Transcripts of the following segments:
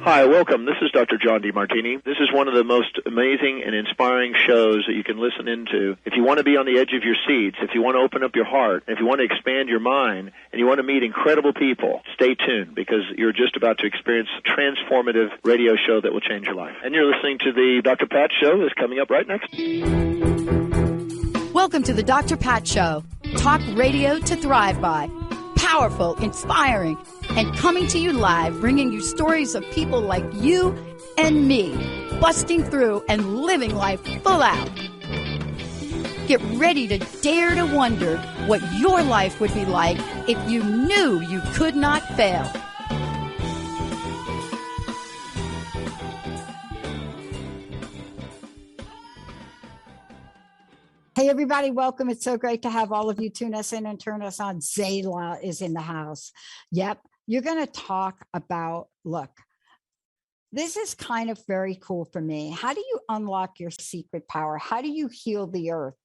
Hi, welcome. This is Dr. John DeMartini. This is one of the most amazing and inspiring shows that you can listen into. If you want to be on the edge of your seats, if you want to open up your heart, if you want to expand your mind, and you want to meet incredible people, stay tuned because you're just about to experience a transformative radio show that will change your life. And you're listening to the Dr. Pat Show that's coming up right next. Welcome to the Dr. Pat Show. Talk radio to thrive by. Powerful, inspiring, and coming to you live, bringing you stories of people like you and me, busting through and living life full out. Get ready to dare to wonder what your life would be like if you knew you could not fail. Hey, everybody, welcome. It's so great to have all of you tune us in and turn us on. Zalah is in the house. Yep, you're going to talk about, look, this is kind of very cool for me. How do you unlock your secret power? How do you heal the earth?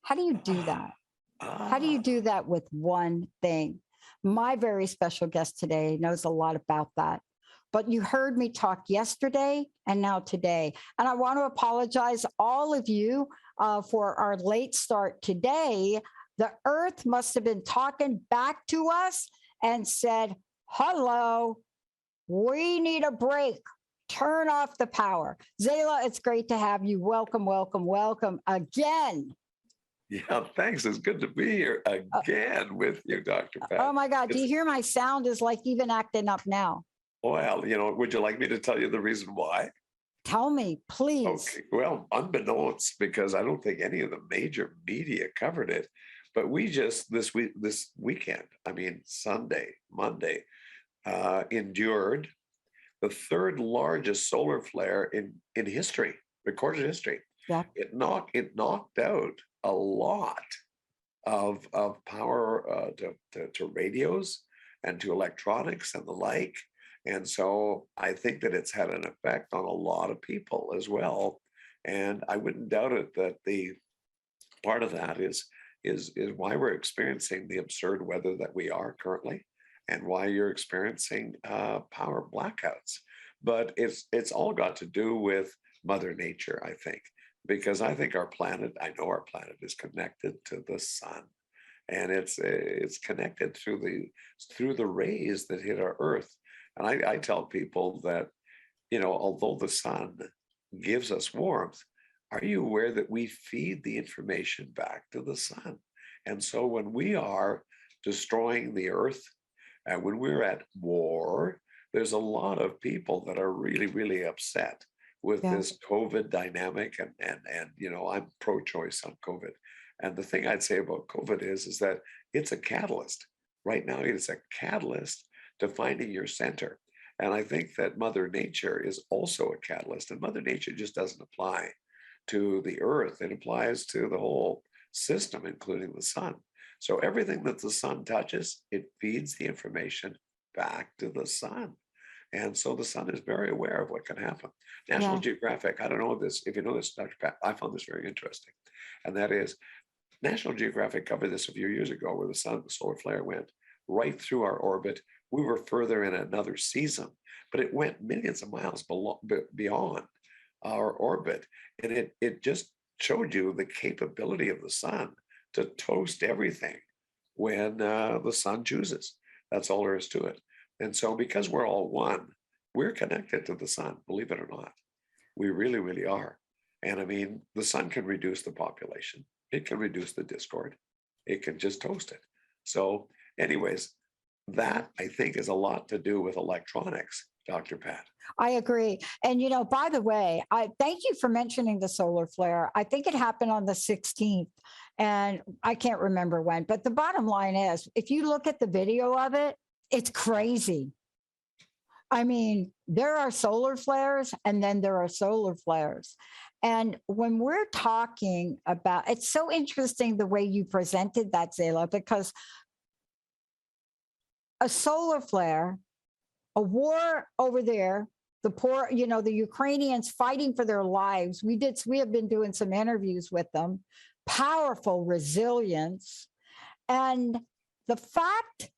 How do you do that? How do you do that with one thing? My very special guest today knows a lot about that. But you heard me talk yesterday and now today. And I want to apologize all of you for our late start today. The earth must have been talking back to us and said, hello, we need a break. Turn off the power. Zalah, it's great to have you. Welcome, welcome, welcome again. Yeah, thanks. It's good to be here again with you, Dr. Pat. Oh my God, do you hear my sound is like even acting up now? Well, would you like me to tell you the reason why? Tell me, please. Okay. Well, unbeknownst, because I don't think any of the major media covered it, but we just this weekend, Sunday, Monday, endured the third largest solar flare in history, recorded history. Yeah. It knocked out a lot of power to radios and to electronics and the like. And so I think that it's had an effect on a lot of people as well. And I wouldn't doubt it that the part of that is why we're experiencing the absurd weather that we are currently and why you're experiencing power blackouts. But it's all got to do with Mother Nature, I think, because I think I know our planet is connected to the sun. And it's connected through the rays that hit our Earth. And I tell people that, although the sun gives us warmth, are you aware that we feed the information back to the sun? And so when we are destroying the earth and when we're at war, there's a lot of people that are really, really upset with this COVID dynamic. And I'm pro-choice on COVID. And the thing I'd say about COVID is that it's a catalyst. Right now, it is a catalyst to finding your center. And I think that Mother Nature is also a catalyst. And Mother Nature just doesn't apply to the earth. It applies to the whole system, including the sun. So everything that the sun touches, it feeds the information back to the sun. And so the sun is very aware of what can happen. National Geographic, I don't know if you know this, Dr. Pat, I found this very interesting. And that is, National Geographic covered this a few years ago where the solar flare went right through our orbit. We were further in another season, but it went millions of miles beyond our orbit. And it just showed you the capability of the sun to toast everything when the sun chooses. That's all there is to it. And so because we're all one, we're connected to the sun, believe it or not. We really, really are. And the sun can reduce the population. It can reduce the discord. It can just toast it. So anyways, that I think is a lot to do with electronics, Dr. Pat. I agree. And, by the way, I thank you for mentioning the solar flare. I think it happened on the 16th and I can't remember when, but the bottom line is, if you look at the video of it, it's crazy. There are solar flares and then there are solar flares. And when we're talking about, it's so interesting the way you presented that, Zalah, because a solar flare, a war over there, the poor, the Ukrainians fighting for their lives. We have been doing some interviews with them, powerful resilience. And the fact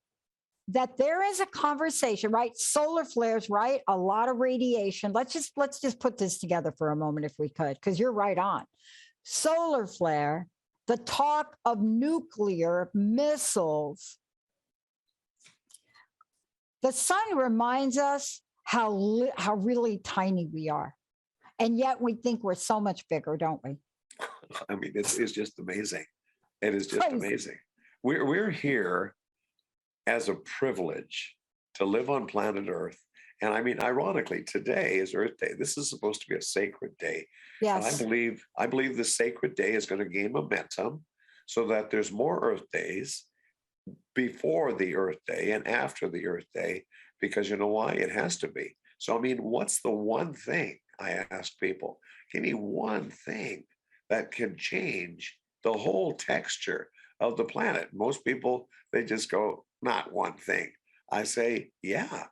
that there is a conversation, right? Solar flares, right? A lot of radiation. Let's just put this together for a moment if we could, because you're right on. Solar flare, the talk of nuclear missiles. The sun reminds us how really tiny we are. And yet we think we're so much bigger, don't we? I mean, it's just amazing. It is just amazing. We're here as a privilege to live on planet Earth. And I mean, ironically, today is Earth Day. This is supposed to be a sacred day. Yes. And I believe the sacred day is going to gain momentum so that there's more Earth days before the Earth Day and after the Earth Day, because you know why? It has to be. So, I mean, what's the one thing, I ask people, give me one thing that can change the whole texture of the planet. Most people, they just go, not one thing. I say, yeah,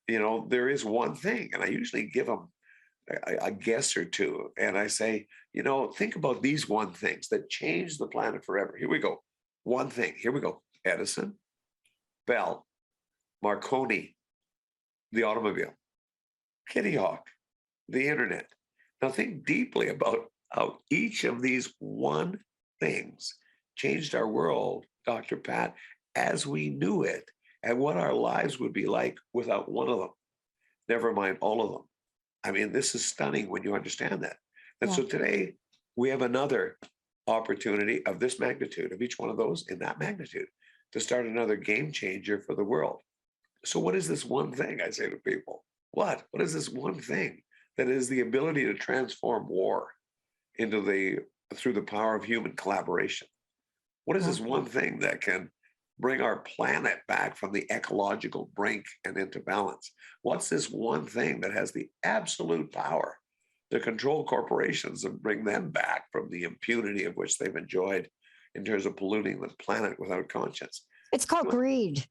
there is one thing. And I usually give them a guess or two. And I say, think about these one things that change the planet forever. Here we go. One thing. Here we go. Edison, Bell, Marconi, the automobile, Kitty Hawk, the internet. Now think deeply about how each of these one things changed our world, Dr. Pat, as we knew it, and what our lives would be like without one of them. Never mind all of them. I mean, this is stunning when you understand that. And so today we have another opportunity of this magnitude, of each one of those in that magnitude, to start another game changer for the world. So what is this one thing, I say to people? What is this one thing that is the ability to transform war through the power of human collaboration? What is this one thing that can bring our planet back from the ecological brink and into balance? What's this one thing that has the absolute power to control corporations and bring them back from the impunity of which they've enjoyed in terms of polluting the planet without conscience? It's called greed.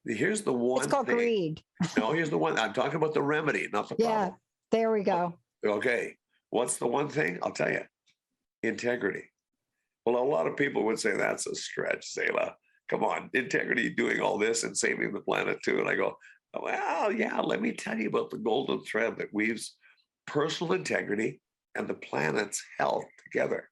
Here's the one. It's called greed. No, here's the one. I'm talking about the remedy, not the problem. Yeah, there we go. Okay. What's the one thing? I'll tell you. Integrity. Well, a lot of people would say that's a stretch, Zalah. Come on, integrity doing all this and saving the planet too. And I go, well, yeah, let me tell you about the golden thread that weaves personal integrity and the planet's health together.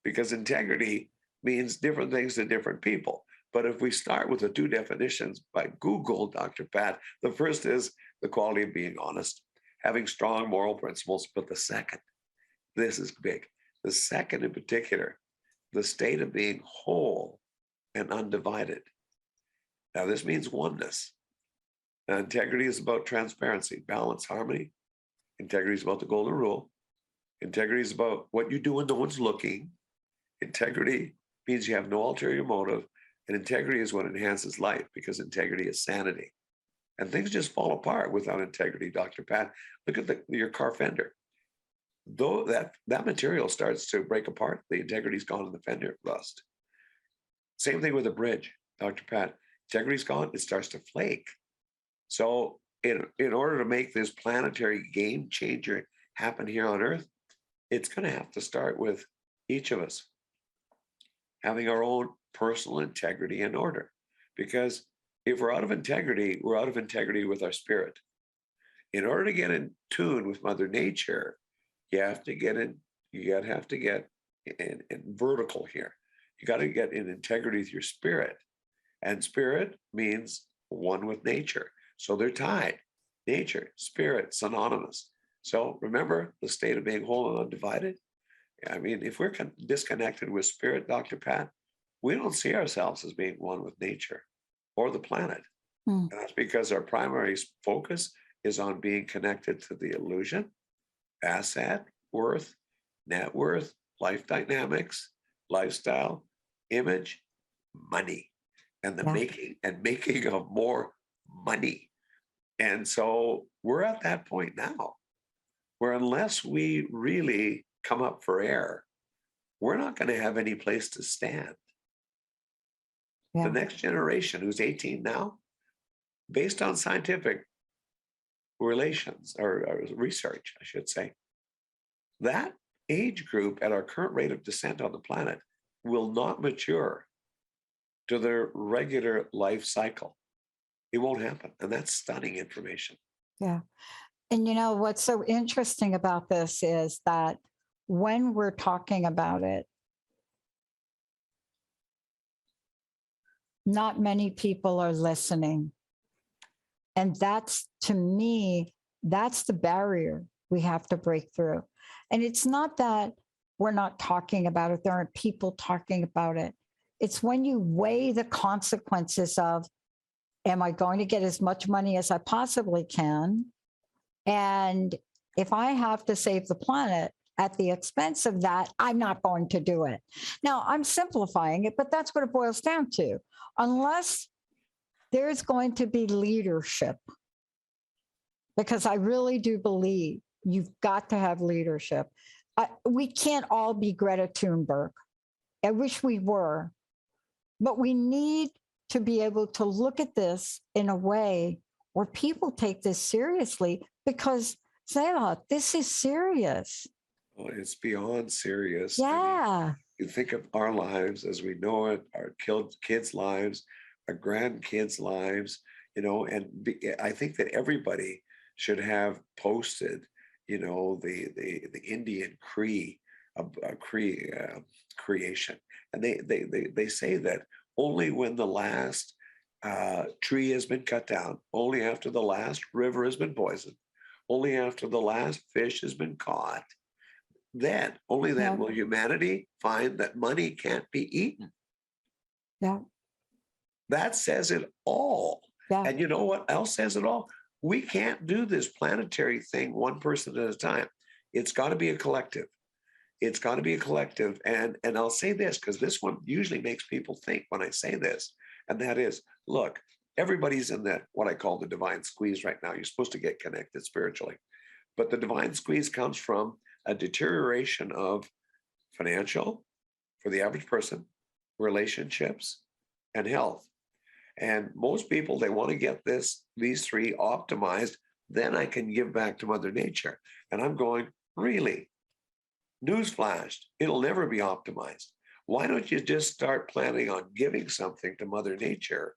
Because integrity means different things to different people. But if we start with the two definitions by Google, Dr. Pat, the first is the quality of being honest, having strong moral principles. But the second, this is big. The second in particular, the state of being whole and undivided. Now, this means oneness. Now, integrity is about transparency, balance, harmony. Integrity is about the golden rule. Integrity is about what you do when no one's looking. Integrity means you have no ulterior motive. And integrity is what enhances life, because integrity is sanity. And things just fall apart without integrity, Dr. Pat. Look at your car fender. Though that material starts to break apart, the integrity's gone in the fender, rust. Same thing with a bridge, Dr. Pat. Integrity's gone, it starts to flake. So in order to make this planetary game changer happen here on Earth, it's going to have to start with each of us having our own personal integrity and order. Because if we're out of integrity, we're out of integrity with our spirit. In order to get in tune with Mother Nature, you have to get in vertical here. You got to get in integrity with your spirit. And spirit means one with nature. So they're tied. Nature, spirit, synonymous. So remember the state of being whole and undivided. I mean, if we're disconnected with spirit, Dr. Pat, we don't see ourselves as being one with nature or the planet. And that's because our primary focus is on being connected to the illusion, asset, worth, net worth, life dynamics, lifestyle, image, money, and the making of more money. And so we're at that point now where unless we really come up for air, we're not going to have any place to stand. The next generation, who's 18 now, based on scientific relations or research, I should say, that age group at our current rate of descent on the planet will not mature to their regular life cycle. It won't happen. And that's stunning information. Yeah. And you know, what's so interesting about this is that when we're talking about it, not many people are listening. And that's, to me, that's the barrier we have to break through. And it's not that we're not talking about it, there aren't people talking about it. It's when you weigh the consequences of, am I going to get as much money as I possibly can? And if I have to save the planet at the expense of that, I'm not going to do it. Now, I'm simplifying it, but that's what it boils down to. Unless there's going to be leadership, because I really do believe you've got to have leadership. We can't all be Greta Thunberg. I wish we were, but we need to be able to look at this in a way where people take this seriously, because Zalah, this is serious. Well, it's beyond serious. Yeah. I mean, you think of our lives as we know it, our kids' lives, our grandkids' lives, and I think that everybody should have posted, the Indian Cree creation. And they say that only when the last tree has been cut down, only after the last river has been poisoned, only after the last fish has been caught, only then will humanity find that money can't be eaten. Yeah. That says it all. Yeah. And you know what else says it all? We can't do this planetary thing one person at a time. It's got to be a collective. It's got to be a collective. And I'll say this, because this one usually makes people think when I say this, and that is, look, everybody's in that, what I call the divine squeeze right now. You're supposed to get connected spiritually. But the divine squeeze comes from a deterioration of financial, for the average person, relationships, and health. And most people, they want to get these three optimized, then I can give back to Mother Nature. And I'm going, really? Newsflash, it'll never be optimized. Why don't you just start planning on giving something to Mother Nature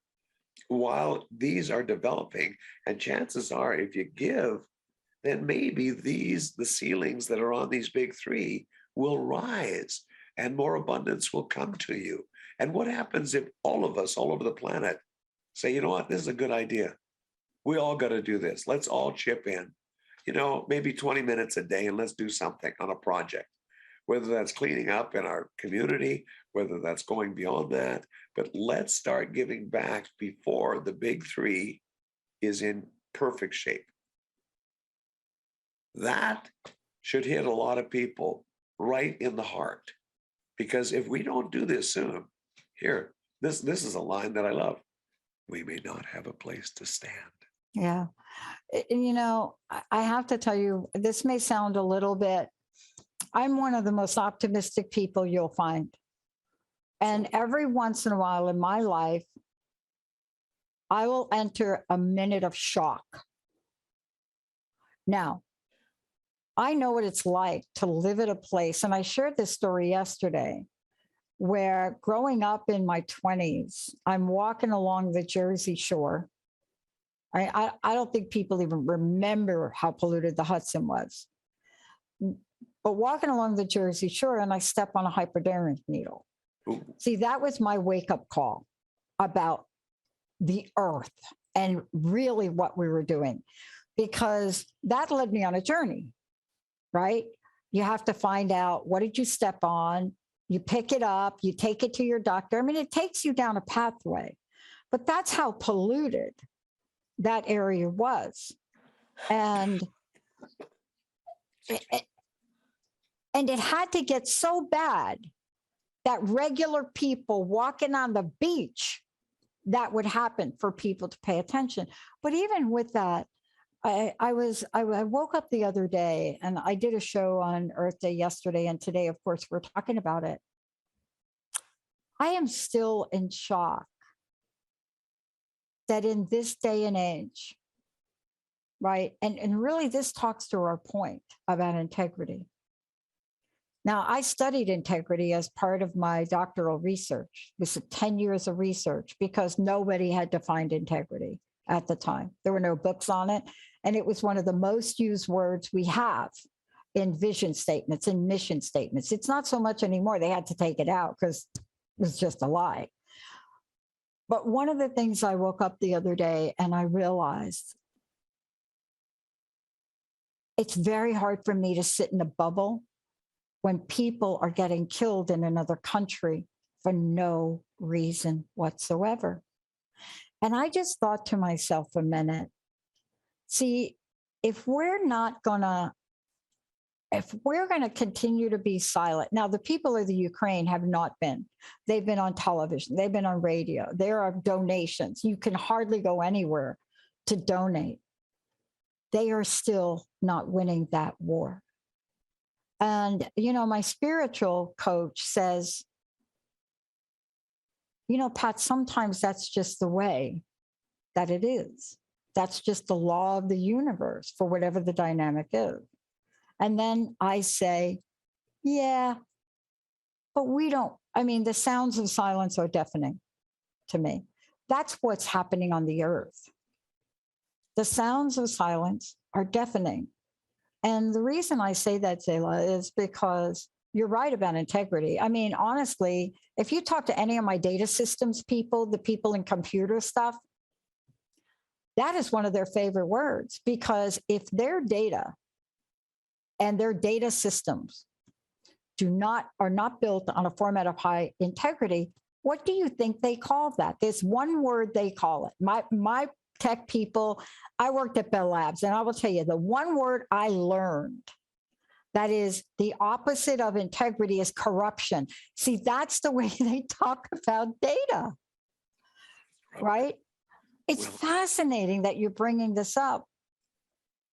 while these are developing? And chances are, if you give, then maybe the ceilings that are on these big three will rise and more abundance will come to you. And what happens if all of us all over the planet say, you know what, this is a good idea. We all got to do this. Let's all chip in, maybe 20 minutes a day, and let's do something on a project, whether that's cleaning up in our community, whether that's going beyond that. But let's start giving back before the big three is in perfect shape. That should hit a lot of people right in the heart. Because if we don't do this soon, this is a line that I love. We may not have a place to stand. Yeah. And, I have to tell you, this may sound a little bit, I'm one of the most optimistic people you'll find. And every once in a while in my life, I will enter a minute of shock. Now, I know what it's like to live at a place, and I shared this story yesterday, where growing up in my 20s, I'm walking along the Jersey Shore. I don't think people even remember how polluted the Hudson was. But walking along the Jersey Shore, and I step on a hypodermic needle. Ooh. See, that was my wake-up call about the earth and really what we were doing, because that led me on a journey, right? You have to find out, what did you step on? You pick it up, you take it to your doctor. I mean, it takes you down a pathway, but that's how polluted that area was. And it had to get so bad that regular people walking on the beach, that would happen for people to pay attention. But even with that, I woke up the other day, and I did a show on Earth Day yesterday, and today, of course, we're talking about it. I am still in shock that in this day and age, right, and really this talks to our point about integrity. Now, I studied integrity as part of my doctoral research. This is 10 years of research, because nobody had defined integrity. at the time. There were no books on it. And it was one of the most used words we have in vision statements and mission statements. It's not so much anymore. They had to take it out because it was just a lie. But one of the things I woke up the other day and I realized it's very hard for me to sit in a bubble when people are getting killed in another country for no reason whatsoever. And I just thought to myself a minute, see, if we're going to continue to be silent, now the people of the Ukraine have not been. They've been on television, they've been on radio, there are donations. You can hardly go anywhere to donate. They are still not winning that war. And, my spiritual coach says, Pat, sometimes that's just the way that it is. That's just the law of the universe for whatever the dynamic is. And then I say, yeah, but the sounds of silence are deafening to me. That's what's happening on the earth. The sounds of silence are deafening. And the reason I say that, Zalah, is because you're right about integrity. I mean, honestly, if you talk to any of my data systems people, the people in computer stuff, that is one of their favorite words, because if their data and their data systems are not built on a format of high integrity, what do you think they call that? There's one word they call it. My tech people, I worked at Bell Labs, and I will tell you, the one word I learned that is the opposite of integrity is corruption. See, that's the way they talk about data, right? It's fascinating that you're bringing this up.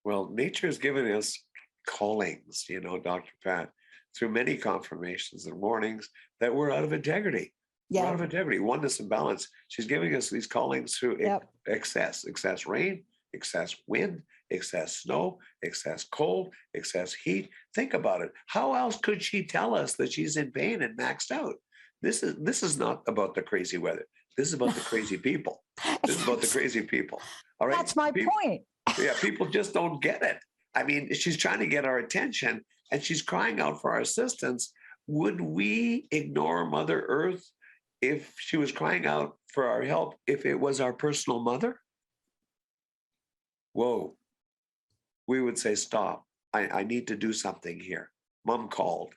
Well, nature has given us callings, Dr. Pat, through many confirmations and warnings that we're out of integrity. Yeah. We're out of integrity, oneness and balance. She's giving us these callings through excess rain, excess wind, excess snow, excess cold, excess heat. Think about it. How else could she tell us that she's in pain and maxed out? This is not about the crazy weather. This is about the crazy people. This is about the crazy people. All right. That's my point. Yeah, people just don't get it. I mean, she's trying to get our attention and she's crying out for our assistance. Would we ignore Mother Earth if she was crying out for our help, if it was our personal mother? Whoa. We would say, stop. I need to do something here. Mom called.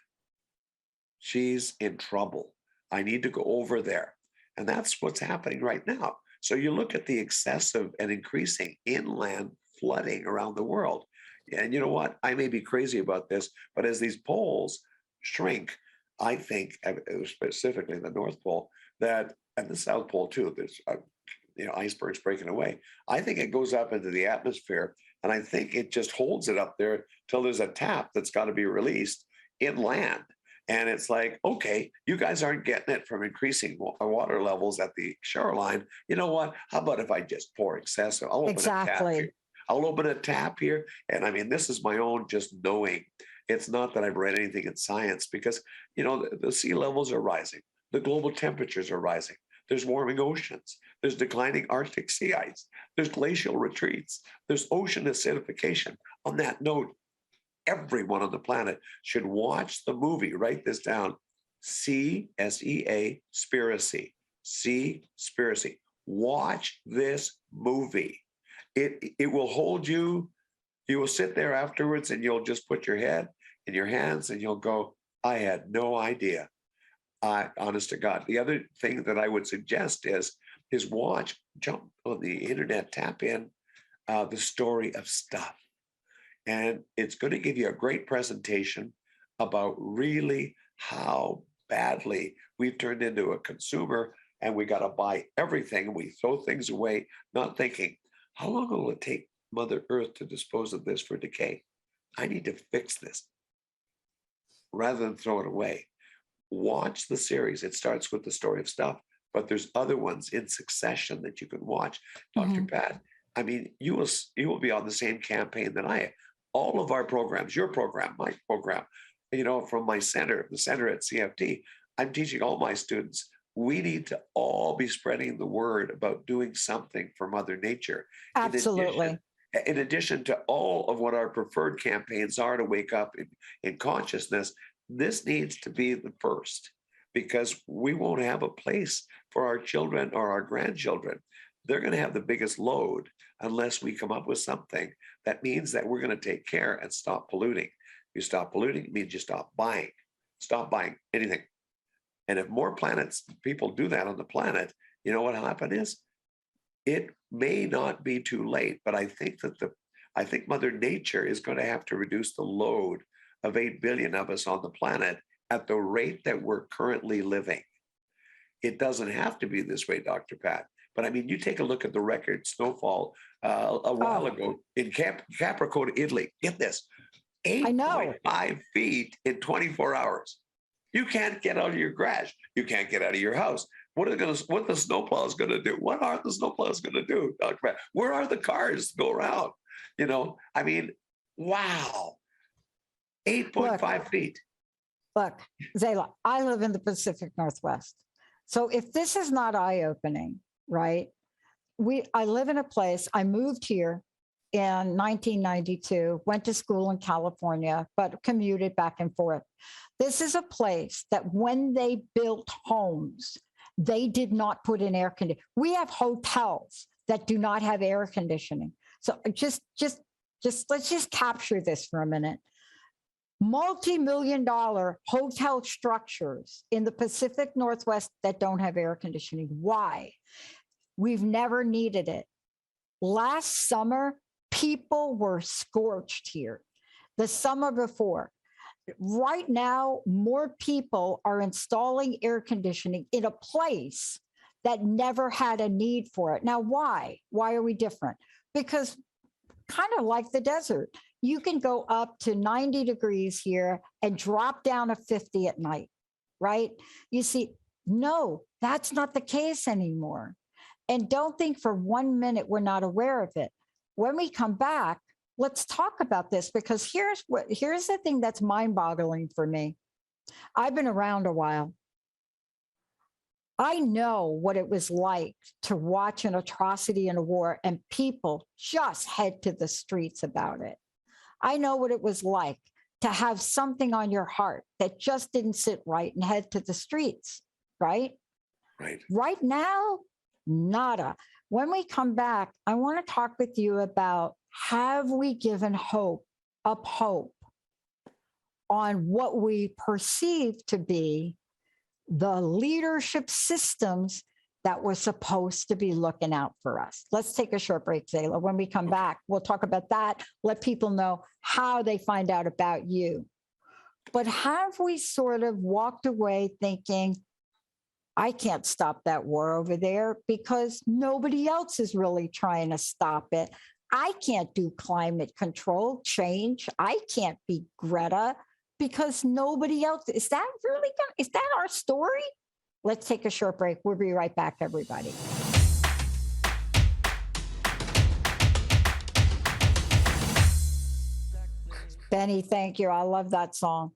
She's in trouble. I need to go over there. And that's what's happening right now. So you look at the excessive and increasing inland flooding around the world. And you know what? I may be crazy about this, but as these poles shrink, I think, specifically in the North Pole, and the South Pole too, there's icebergs breaking away. I think it goes up into the atmosphere, and I think it just holds it up there till there's a tap that's got to be released inland. And it's like, okay, you guys aren't getting it from increasing water levels at the shoreline. You know what? How about if I just pour excessive? I'll open a tap here. I'll open a tap here. And I mean, this is my own just knowing. It's not that I've read anything in science, because, the sea levels are rising. The global temperatures are rising. There's warming oceans. There's declining Arctic sea ice. There's glacial retreats. There's ocean acidification. On that note, everyone on the planet should watch the movie. Write this down. Sea, Spiracy. Seaspiracy. Watch this movie. It will hold you. You will sit there afterwards and you'll just put your head in your hands and you'll go, I had no idea. Honest to God. The other thing that I would suggest is jump on the internet, tap in the story of stuff. And it's going to give you a great presentation about really how badly we've turned into a consumer, and we got to buy everything. We throw things away, not thinking, how long will it take Mother Earth to dispose of this for decay? I need to fix this rather than throw it away. Watch the series. It starts with the story of stuff, but there's other ones in succession that you can watch. Dr. Pat, I mean, you will be on the same campaign that I am. All of our programs, your program, my program, from my center, the center at CFT, I'm teaching all my students we need to all be spreading the word about doing something for Mother Nature. Absolutely. In addition to all of what our preferred campaigns are to wake up in consciousness, this needs to be the first, because we won't have a place for our children or our grandchildren. They're going to have the biggest load unless we come up with something that means that we're going to take care and stop polluting. You stop polluting, it means you stop buying. Stop buying anything. And if more people do that on the planet, you know what will happen is, it may not be too late, but I think Mother Nature is going to have to reduce the load of 8 billion of us on the planet at the rate that we're currently living. It doesn't have to be this way, Dr. Pat. But I mean, you take a look at the record snowfall a while ago in Capricorn, Italy. Get this, 8.5 feet in 24 hours. You can't get out of your garage. You can't get out of your house. What are the snowplows going to do? What are the snowplows going to do, Dr. Pat? Where are the cars to go around? You know, I mean, wow, 8.5 feet. Look, Zalah, I live in the Pacific Northwest. So if this is not eye-opening, right? I live in a place, I moved here in 1992, went to school in California, but commuted back and forth. This is a place that when they built homes, they did not put in air conditioning. We have hotels that do not have air conditioning. So let's just capture this for a minute. Multi-million-dollar hotel structures in the Pacific Northwest that don't have air conditioning. Why? We've never needed it. Last summer, people were scorched here. The summer before. Right now, more people are installing air conditioning in a place that never had a need for it. Now, why? Why are we different? Because kind of like the desert, you can go up to 90 degrees here and drop down to 50 at night, right? You see, no, that's not the case anymore. And don't think for 1 minute we're not aware of it. When we come back, let's talk about this, because here's the thing that's mind-boggling for me. I've been around a while. I know what it was like to watch an atrocity in a war and people just head to the streets about it. I know what it was like to have something on your heart that just didn't sit right and head to the streets, right? Right. Right now, nada. When we come back, I want to talk with you about, have we given hope on what we perceive to be the leadership systems that were supposed to be looking out for us? Let's take a short break, Zalah. When we come back, we'll talk about that, let people know how they find out about you. But have we sort of walked away thinking, I can't stop that war over there because nobody else is really trying to stop it. I can't do climate control change. I can't be Greta because nobody else. Is that our story? Let's take a short break. We'll be right back, everybody. Benny, thank you. I love that song.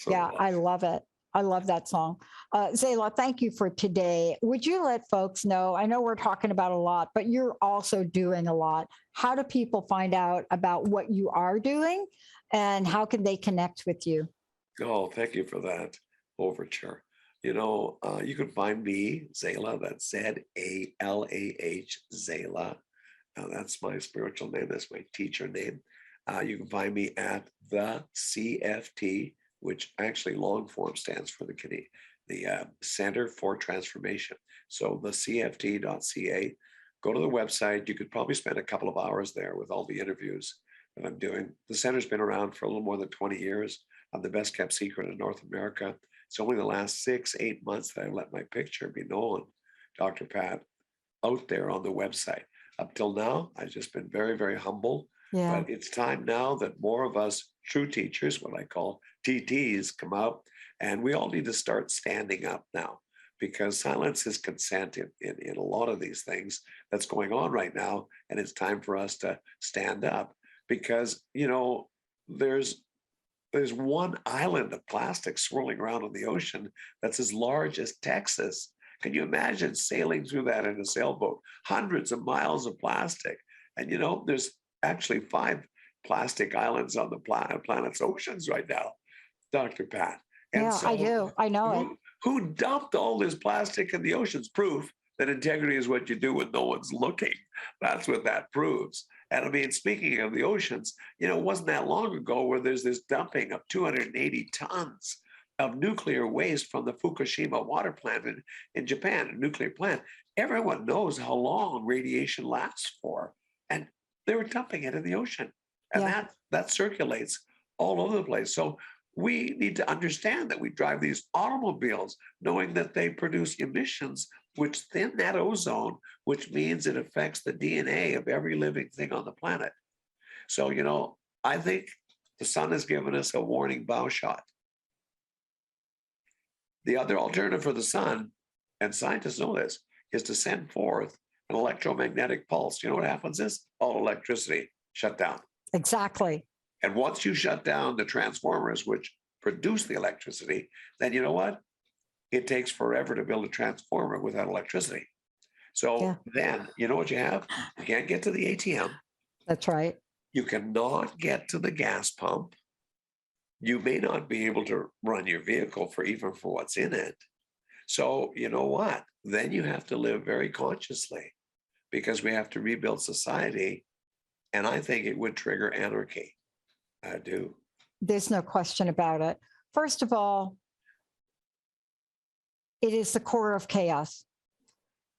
Yeah, I love it. I love that song. Zalah, thank you for today. Would you let folks know, I know we're talking about a lot, but you're also doing a lot. How do people find out about what you are doing and how can they connect with you? Oh, thank you for that overture. You know, you can find me, Zalah, that's Z-A-L-A-H, Zalah. That's my spiritual name. That's my teacher name. You can find me at the CFT, which actually long form stands for the Center for Transformation. So the CFT.ca. Go to the website. You could probably spend a couple of hours there with all the interviews that I'm doing. The center's been around for a little more than 20 years. I'm the best kept secret in North America. It's only the last 6-8 months that I let my picture be known, Dr. Pat, out there on the website. Up till now, I've just been very, very humble. Yeah. But it's time now that more of us true teachers, what I call TTs, come out, and we all need to start standing up now, because silence is consent in a lot of these things that's going on right now. And it's time for us to stand up, because, you know, there's one island of plastic swirling around in the ocean that's as large as Texas. Can you imagine sailing through that in a sailboat? Hundreds of miles of plastic. And there's actually 5 plastic islands on the planet's oceans right now, Dr. Pat. And Yeah, I do. I know it. Who dumped all this plastic in the oceans? Proof that integrity is what you do when no one's looking. That's what that proves. And I mean, speaking of the oceans, it wasn't that long ago where there's this dumping of 280 tons of nuclear waste from the Fukushima water plant in Japan, a nuclear plant. Everyone knows how long radiation lasts for. And they were dumping it in the ocean. And that circulates all over the place. So we need to understand that we drive these automobiles knowing that they produce emissions which thin that ozone, which means it affects the DNA of every living thing on the planet. So, I think the sun has given us a warning bow shot. The other alternative for the sun, and scientists know this, is to send forth an electromagnetic pulse. You know what happens is all electricity shut down. Exactly. And once you shut down the transformers which produce the electricity, then you know what? It takes forever to build a transformer without electricity. So then, you know what you have? You can't get to the ATM. That's right. You cannot get to the gas pump. You may not be able to run your vehicle even for what's in it. So you know what? Then you have to live very consciously because we have to rebuild society. And I think it would trigger anarchy. I do. There's no question about it. First of all, it is the core of chaos.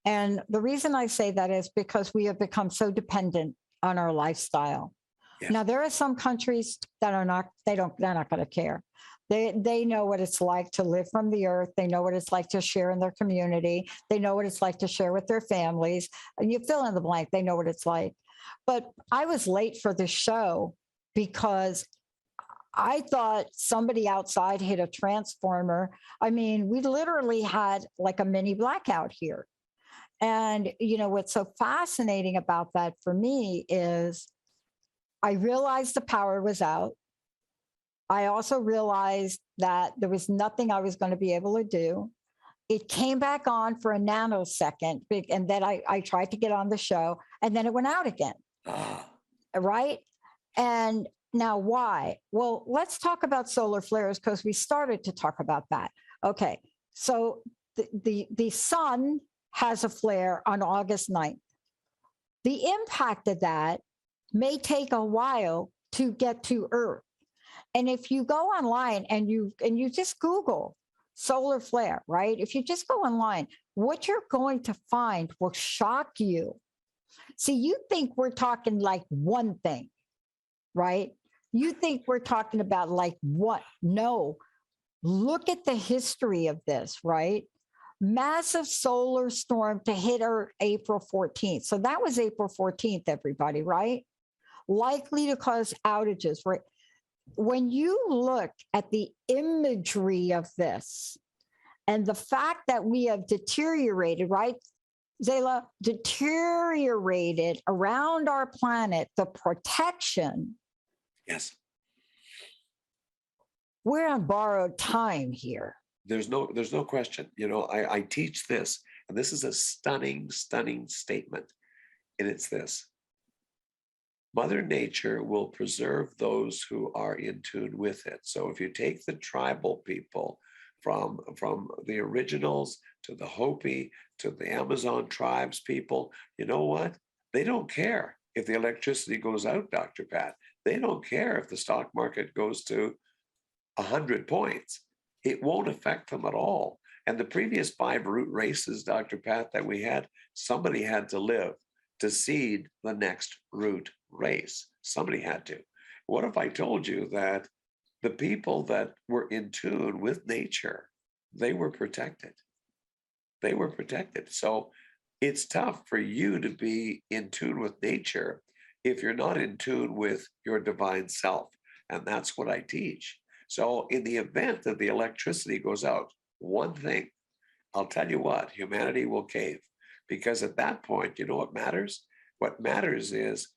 And the reason I say that is because we have become so dependent on our lifestyle. Yes. Now, there are some countries that are not, they're not going to care. They know what it's like to live from the earth. They know what it's like to share in their community. They know what it's like to share with their families. And you fill in the blank, they know what it's like. But I was late for the show because I thought somebody outside hit a transformer. I mean, we literally had like a mini blackout here. And, what's so fascinating about that for me is I realized the power was out. I also realized that there was nothing I was going to be able to do. It came back on for a nanosecond, and then I tried to get on the show, and then it went out again. Right? And now why? Well, let's talk about solar flares because we started to talk about that. Okay, so the sun has a flare on August 9th. The impact of that may take a while to get to Earth. And if you go online and you just Google solar flare, right? If you just go online, what you're going to find will shock you. See, you think we're talking like one thing, right? You think we're talking about like what? No. Look at the history of this, right? Massive solar storm to hit Earth April 14th. So that was April 14th, everybody, right? Likely to cause outages, right? When you look at the imagery of this and the fact that we have deteriorated, right, Zalah, deteriorated around our planet, the protection. Yes. We're on borrowed time here. There's no question. I teach this, and this is a stunning, stunning statement. And it's this. Mother Nature will preserve those who are in tune with it. So if you take the tribal people from the originals to the Hopi to the Amazon tribes people, you know what? They don't care if the electricity goes out, Dr. Pat. They don't care if the stock market goes to 100 points. It won't affect them at all. And the previous 5 root races, Dr. Pat, that we had, somebody had to live to seed the next root race. Somebody had to. What if I told you that the people that were in tune with nature, they were protected? They were protected. So it's tough for you to be in tune with nature if you're not in tune with your divine self. And that's what I teach. So in the event that the electricity goes out, one thing, I'll tell you what, humanity will cave. Because at that point, you know what matters? What matters is,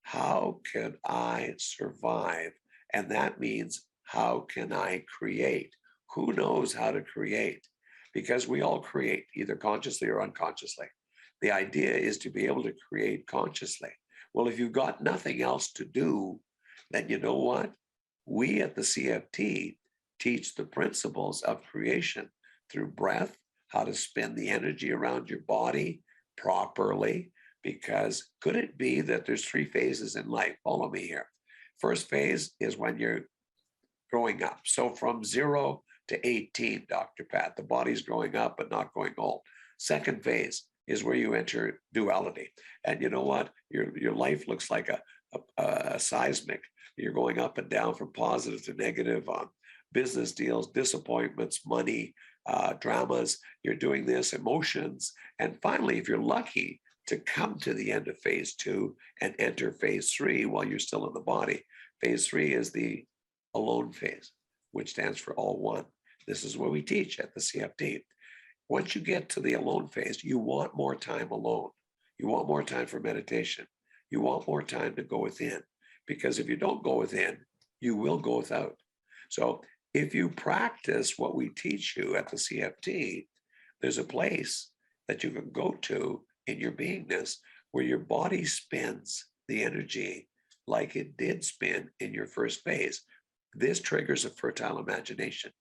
how can I survive? And that means, how can I create? Who knows how to create? because we all create either consciously or unconsciously. The idea is to be able to create consciously. Well, if you've got nothing else to do, then you know what? We at the CFT teach the principles of creation through breath, how to spin the energy around your body properly. Because could it be that there's 3 phases in life? Follow me here. First phase is when you're growing up. So from 0 to 18, Dr. Pat, the body's growing up but not going old. Second phase is where you enter duality. And you know what? Your life looks like a seismic. You're going up and down from positive to negative on business deals, disappointments, money, dramas. You're doing this, emotions. And finally, if you're lucky to come to the end of phase 2 and enter phase 3 while you're still in the body, phase 3 is the alone phase, which stands for all one. This is what we teach at the CFT. Once you get to the alone phase, you want more time alone. You want more time for meditation. You want more time to go within, because if you don't go within, you will go without. So if you practice what we teach you at the CFT, there's a place that you can go to in your beingness where your body spins the energy like it did spin in your first phase. This triggers a fertile imagination,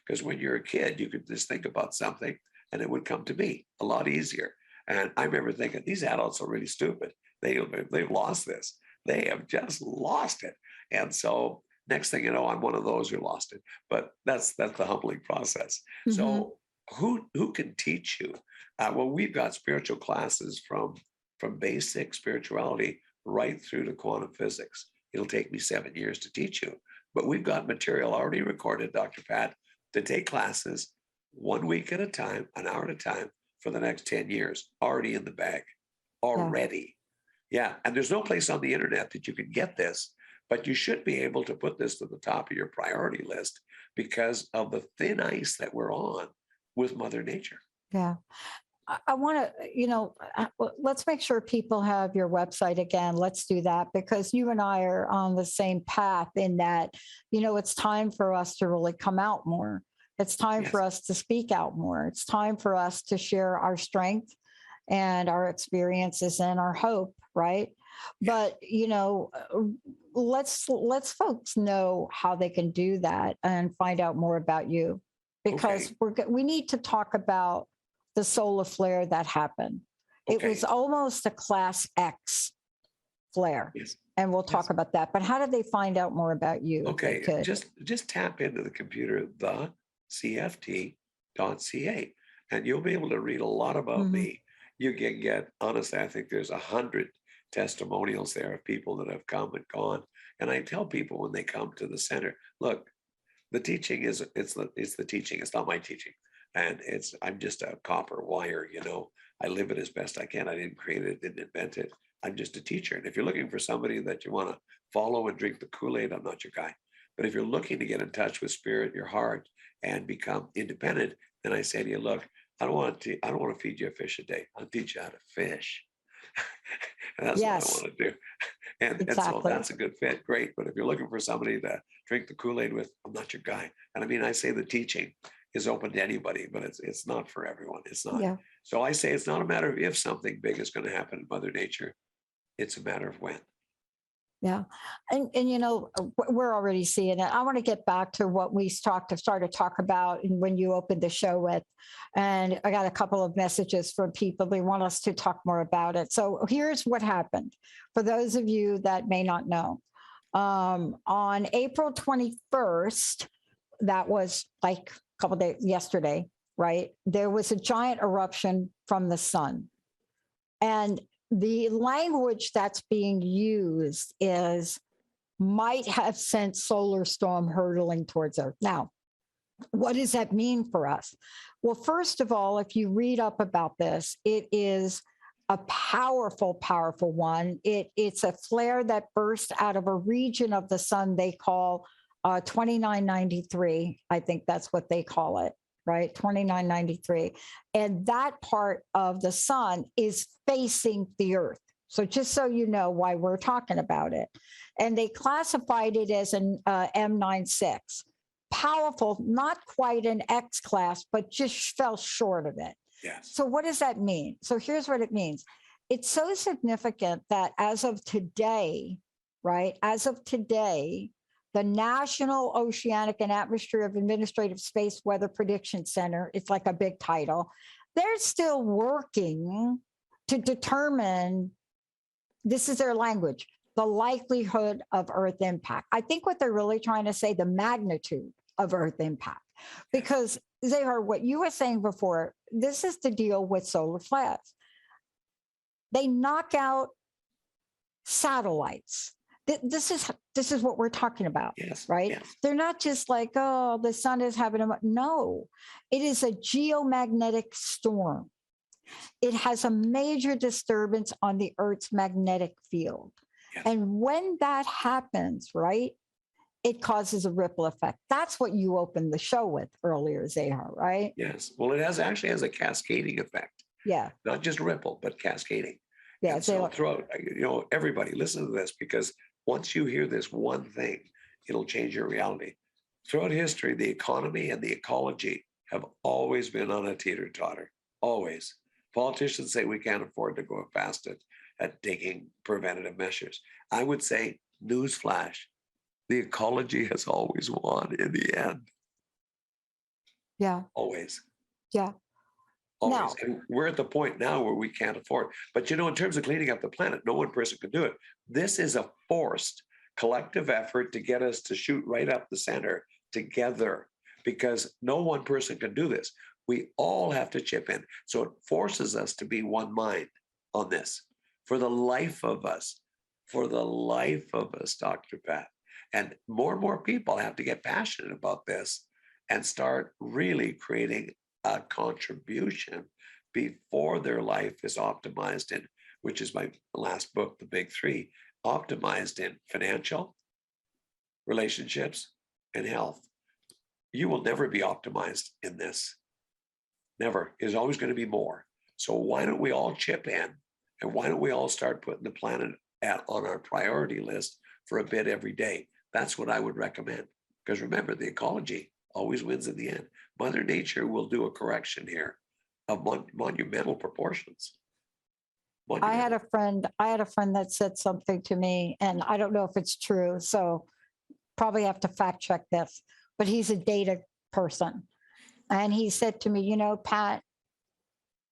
because when you're a kid, you could just think about something and it would come to be a lot easier. And I remember thinking, these adults are really stupid. They've lost this. They have just lost it. And so next thing you know, I'm one of those who lost it. But that's the humbling process. Mm-hmm. So who can teach you? Well, we've got spiritual classes from basic spirituality right through to quantum physics. It'll take me 7 years to teach you. But we've got material already recorded, Dr. Pat, to take classes 1 week at a time, an hour at a time for the next 10 years, already in the bag, already. Yeah. And there's no place on the internet that you can get this, but you should be able to put this to the top of your priority list because of the thin ice that we're on with Mother Nature. Yeah. I want to, let's make sure people have your website again. Let's do that, because you and I are on the same path in that, it's time for us to really come out more. It's time for us to speak out more. It's time for us to share our strength and our experiences and our hope, right? But, let's folks know how they can do that and find out more about you, because we need to talk about the solar flare that happened. It was almost a class X flare. Yes. And we'll talk about that. But how did they find out more about you? Okay, just tap into the computer, thecft.ca, and you'll be able to read a lot about me. You can get, honestly, I think there's 100 testimonials there of people that have come and gone. And I tell people when they come to the center, look, the teaching it's the teaching. It's not my teaching. And I'm just a copper wire, I live it as best I can. I didn't create it, didn't invent it. I'm just a teacher. And if you're looking for somebody that you want to follow and drink the Kool-Aid, I'm not your guy. But if you're looking to get in touch with spirit, your heart, and become independent, then I say to you, look, I don't want to feed you a fish a day. I'll teach you how to fish. And that's what I want to do. And so that's a good fit. Great. But if you're looking for somebody to drink the Kool-Aid with, I'm not your guy. And I mean, I say the teaching is open to anybody, but it's not for everyone. It's not. Yeah. So I say it's not a matter of if something big is going to happen in Mother Nature. It's a matter of when. Yeah. And we're already seeing it. I want to get back to what we started to talk about when you opened the show with, and I got a couple of messages from people. They want us to talk more about it. So here's what happened. For those of you that may not know, on April 21st, that was like a couple of days yesterday, right? There was a giant eruption from the sun. And the language that's being used is might have sent solar storm hurtling towards Earth. Now, what does that mean for us? Well, first of all, if you read up about this, it is a powerful, powerful one. It's a flare that burst out of a region of the sun they call 2993. I think that's what they call it. Right, 2993. And that part of the sun is facing the Earth. So just so you know why we're talking about it. And they classified it as an M96. powerful, not quite an X class, but just fell short of it. Yes. So what does that mean? So here's what it means. It's so significant that as of today, right? As of today, the National Oceanic and Atmospheric Administrative Space Weather Prediction Center, it's like a big title, they're still working to determine, this is their language, the likelihood of Earth impact. I think what they're really trying to say, the magnitude of Earth impact, because they are what you were saying before, this is the deal with solar flares. They knock out satellites. This is what we're talking about, Yes, right? yes. They're not just like, oh, the sun is having a, no, it is a geomagnetic storm. It has a major disturbance on the Earth's magnetic field. Yes. And when that happens, right, it causes a ripple effect. That's what you opened the show with earlier, Zalah, right? Yes. Well, it actually has a cascading effect. Yeah. Not just ripple, but cascading. Yeah. And so throughout, everybody listen to this, because once you hear this one thing, it'll change your reality. Throughout history, the economy and the ecology have always been on a teeter-totter. Always. Politicians say we can't afford to go fast at taking preventative measures. I would say, newsflash, the ecology has always won in the end. Yeah. Always. Yeah. Always. Now, and we're at the point now where we can't afford. But in terms of cleaning up the planet, no one person can do it. This is a forced collective effort to get us to shoot right up the center together, because no one person can do this. We all have to chip in. So it forces us to be one mind on this for the life of us, Dr. Pat. And more people have to get passionate about this and start really creating a contribution before their life is optimized in, which is my last book, The Big Three, optimized in financial, relationships, and health. You will never be optimized in this. Never. There's always going to be more. So why don't we all chip in, and why don't we all start putting the planet on our priority list for a bit every day? That's what I would recommend. Because remember, the ecology always wins in the end. Mother Nature will do a correction here of monumental proportions. I had a friend that said something to me, and I don't know if it's true, so probably have to fact check this, but he's a data person. And he said to me, Pat,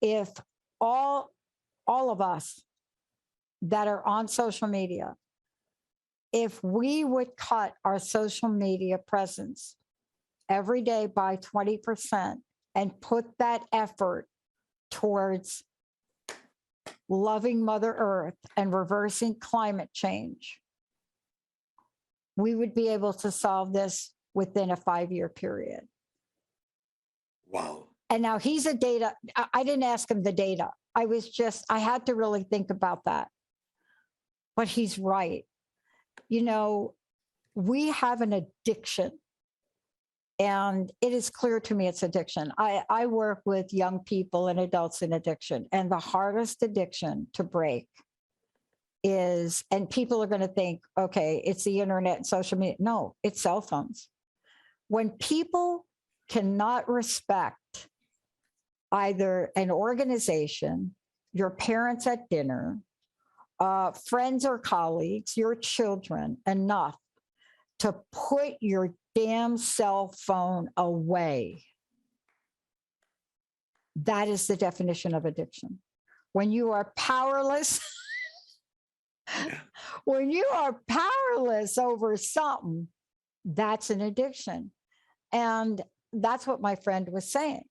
if all of us that are on social media, if we would cut our social media presence every day by 20% and put that effort towards loving Mother Earth and reversing climate change, we would be able to solve this within a 5-year period. Wow. And now he's a data, I didn't ask him the data. I had to really think about that. But he's right. We have an addiction. And it is clear to me it's addiction. I work with young people and adults in addiction. And the hardest addiction to break is, and people are going to think, okay, it's the internet and social media. No, it's cell phones. When people cannot respect either an organization, your parents at dinner, friends or colleagues, your children, enough to put your damn cell phone away, that is the definition of addiction. When you are powerless, when you are powerless over something, that's an addiction. And that's what my friend was saying,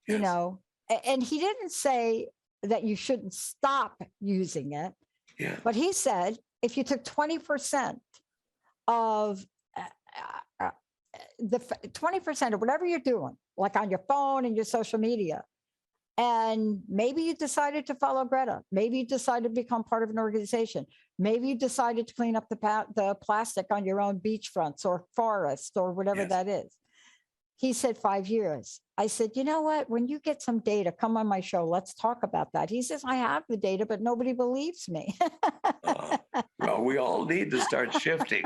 and he didn't say that you shouldn't stop using it. Yeah. But he said, if you took 20% of the 20% of whatever you're doing, like on your phone and your social media, and maybe you decided to follow Greta, maybe you decided to become part of an organization, maybe you decided to clean up the plastic on your own beachfronts or forest or whatever that is. He said 5 years. I said, you know what? When you get some data, come on my show. Let's talk about that. He says, I have the data, but nobody believes me. No, we all need to start shifting,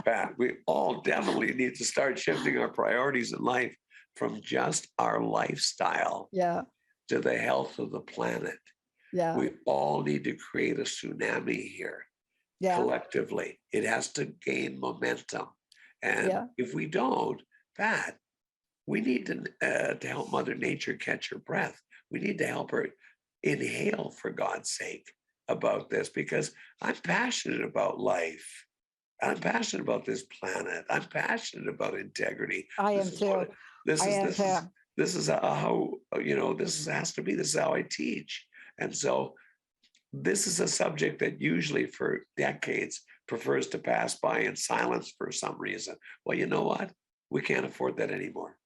Pat. We all definitely need to start shifting our priorities in life from just our lifestyle Yeah. to the health of the planet. Yeah. We all need to create a tsunami here Yeah. collectively. It has to gain momentum. And if we don't, Pat, we need to help Mother Nature catch her breath. We need to help her inhale, for God's sake, about this, because I'm passionate about life. I'm passionate about this planet. I'm passionate about integrity. I am too. This is how, this has to be, this is how I teach. And so this is a subject that usually for decades prefers to pass by in silence for some reason. Well, you know what? We can't afford that anymore.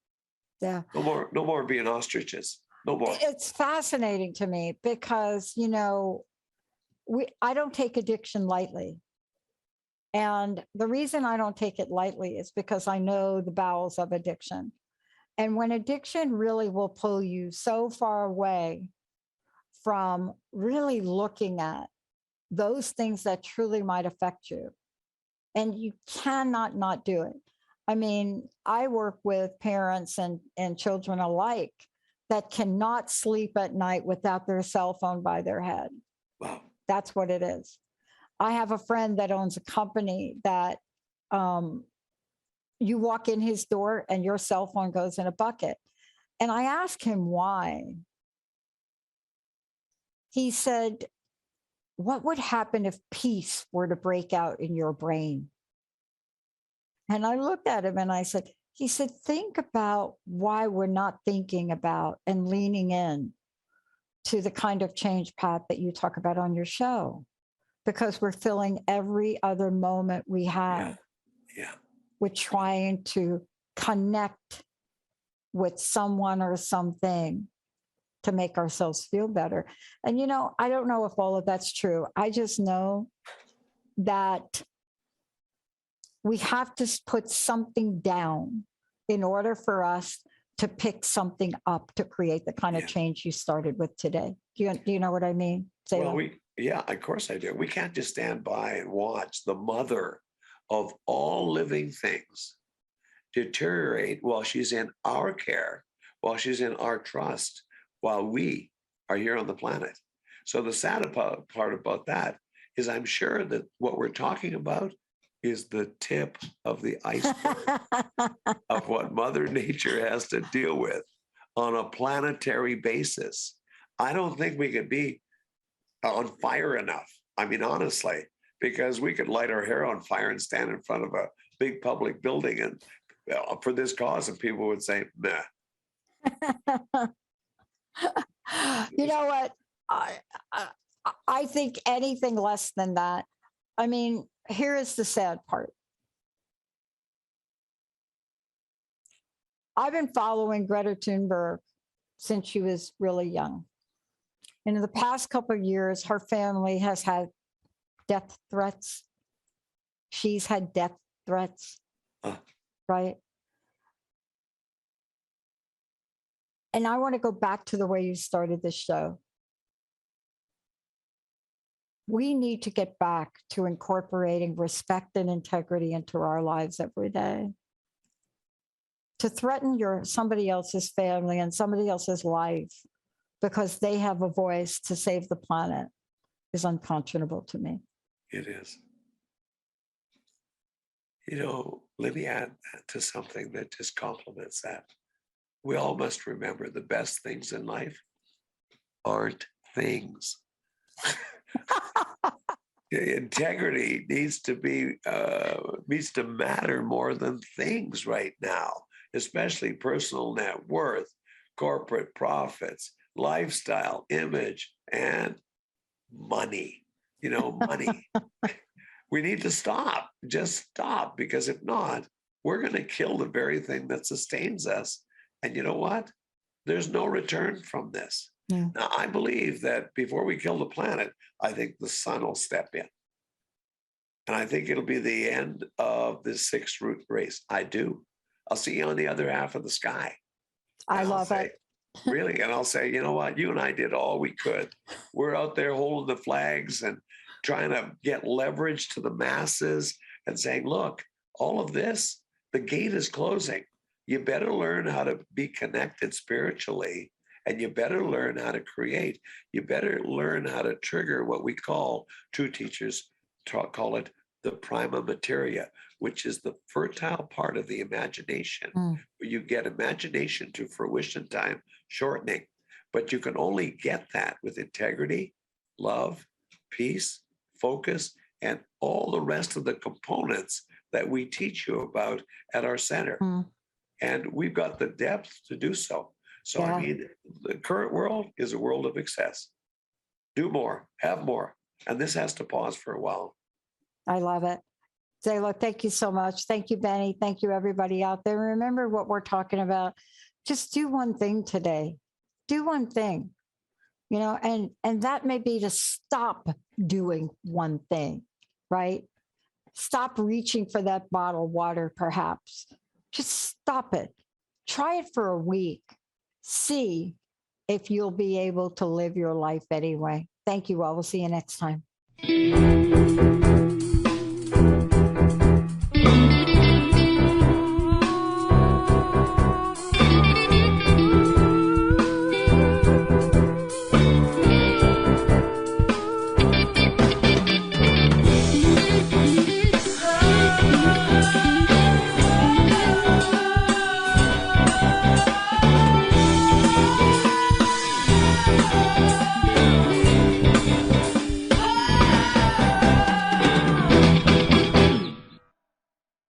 Yeah. No more being ostriches. No more. It's fascinating to me because, I don't take addiction lightly. And the reason I don't take it lightly is because I know the bowels of addiction. And when addiction really will pull you so far away from really looking at those things that truly might affect you, and you cannot not do it. I mean, I work with parents and children alike that cannot sleep at night without their cell phone by their head. Wow. That's what it is. I have a friend that owns a company that you walk in his door and your cell phone goes in a bucket. And I asked him why. He said, what would happen if peace were to break out in your brain? And I looked at him and I said, think about why we're not thinking about and leaning in to the kind of change, Pat, that you talk about on your show, because we're filling every other moment we have. Yeah. With trying to connect with someone or something to make ourselves feel better. And, I don't know if all of that's true. I just know that we have to put something down in order for us to pick something up to create the kind of change you started with today. Do you know what I mean? Well, of course I do. We can't just stand by and watch the mother of all living things deteriorate while she's in our care, while she's in our trust, while we are here on the planet. So the sad part about that is I'm sure that what we're talking about is the tip of the iceberg of what Mother Nature has to deal with on a planetary basis. I don't think we could be on fire enough. I mean, honestly, because we could light our hair on fire and stand in front of a big public building and for this cause, and people would say, meh. You know what? I think anything less than that. I mean, here is the sad part. I've been following Greta Thunberg since she was really young. And in the past couple of years, her family has had death threats. She's had death threats, right? And I want to go back to the way you started this show. We need to get back to incorporating respect and integrity into our lives every day. To threaten somebody else's family and somebody else's life because they have a voice to save the planet is unconscionable to me. It is. Let me add to something that just complements that. We all must remember the best things in life aren't things. Integrity needs to matter more than things right now, especially personal net worth, corporate profits, lifestyle, image, and money. Money. We need to stop. Just stop, because if not, we're going to kill the very thing that sustains us. And you know what? There's no return from this. Yeah. Now, I believe that before we kill the planet, I think the sun will step in. And I think it'll be the end of this sixth root race. I do. I'll see you on the other half of the sky. I love it. Really. And I'll say, you know what? You and I did all we could. We're out there holding the flags and trying to get leverage to the masses and saying, look, all of this, the gate is closing. You better learn how to be connected spiritually, and you better learn how to create. You better learn how to trigger what we call, true teachers call it the prima materia, which is the fertile part of the imagination, where you get imagination to fruition time shortening. But you can only get that with integrity, love, peace, focus, and all the rest of the components that we teach you about at our center. And we've got the depth to do so. So, I mean, the current world is a world of excess. Do more, have more. And this has to pause for a while. I love it. Zalah, thank you so much. Thank you, Benny. Thank you, everybody out there. Remember what we're talking about. Just do one thing today. Do one thing, you know, and that may be to stop doing one thing, right? Stop reaching for that bottled water, perhaps. Just stop it. Try it for a week. See if you'll be able to live your life anyway. Thank you all. We'll see you next time.